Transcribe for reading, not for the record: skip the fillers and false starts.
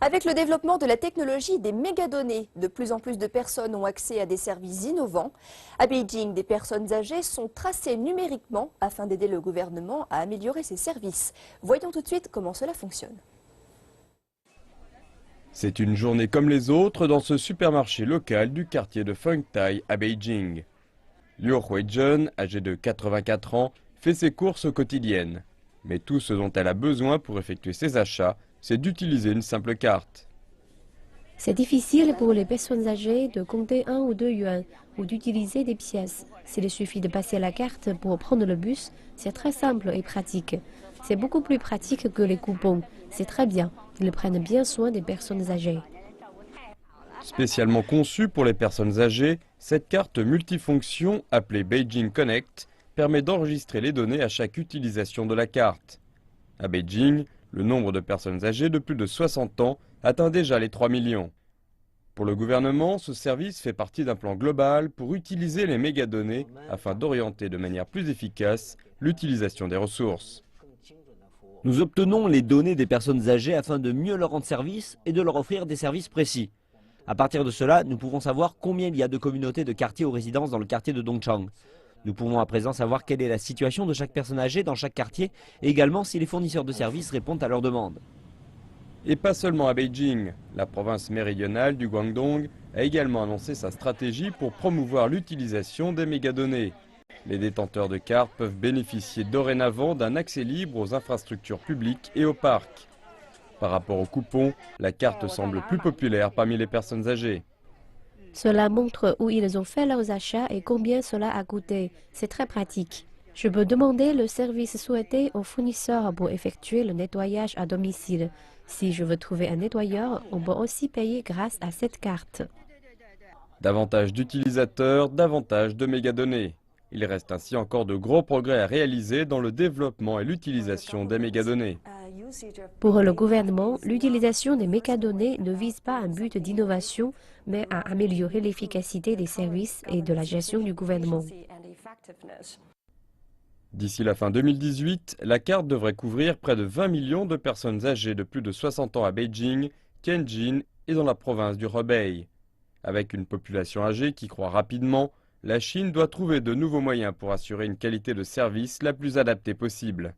Avec le développement de la technologie des mégadonnées, de plus en plus de personnes ont accès à des services innovants. À Beijing, des personnes âgées sont tracées numériquement afin d'aider le gouvernement à améliorer ses services. Voyons tout de suite comment cela fonctionne. C'est une journée comme les autres dans ce supermarché local du quartier de Fengtai à Beijing. Liu Huizhen, âgée de 84 ans, fait ses courses quotidiennes. Mais tout ce dont elle a besoin pour effectuer ses achats, c'est d'utiliser une simple carte. C'est difficile pour les personnes âgées de compter 1 ou 2 yuan ou d'utiliser des pièces. S'il suffit de passer la carte pour prendre le bus, c'est très simple et pratique. C'est beaucoup plus pratique que les coupons. C'est très bien. Ils prennent bien soin des personnes âgées. Spécialement conçue pour les personnes âgées, cette carte multifonction appelée Beijing Connect permet d'enregistrer les données à chaque utilisation de la carte. À Beijing, le nombre de personnes âgées de plus de 60 ans atteint déjà les 3 millions. Pour le gouvernement, ce service fait partie d'un plan global pour utiliser les mégadonnées afin d'orienter de manière plus efficace l'utilisation des ressources. Nous obtenons les données des personnes âgées afin de mieux leur rendre service et de leur offrir des services précis. À partir de cela, nous pouvons savoir combien il y a de communautés de quartiers ou résidences dans le quartier de Dongchang. Nous pouvons à présent savoir quelle est la situation de chaque personne âgée dans chaque quartier et également si les fournisseurs de services répondent à leurs demandes. Et pas seulement à Beijing, la province méridionale du Guangdong a également annoncé sa stratégie pour promouvoir l'utilisation des mégadonnées. Les détenteurs de cartes peuvent bénéficier dorénavant d'un accès libre aux infrastructures publiques et aux parcs. Par rapport aux coupons, la carte semble plus populaire parmi les personnes âgées. Cela montre où ils ont fait leurs achats et combien cela a coûté. C'est très pratique. Je peux demander le service souhaité au fournisseur pour effectuer le nettoyage à domicile. Si je veux trouver un nettoyeur, on peut aussi payer grâce à cette carte. Davantage d'utilisateurs, davantage de mégadonnées. Il reste ainsi encore de gros progrès à réaliser dans le développement et l'utilisation des mégadonnées. Pour le gouvernement, l'utilisation des mégadonnées ne vise pas un but d'innovation, mais à améliorer l'efficacité des services et de la gestion du gouvernement. D'ici la fin 2018, la carte devrait couvrir près de 20 millions de personnes âgées de plus de 60 ans à Beijing, Tianjin et dans la province du Hebei. Avec une population âgée qui croît rapidement, la Chine doit trouver de nouveaux moyens pour assurer une qualité de service la plus adaptée possible.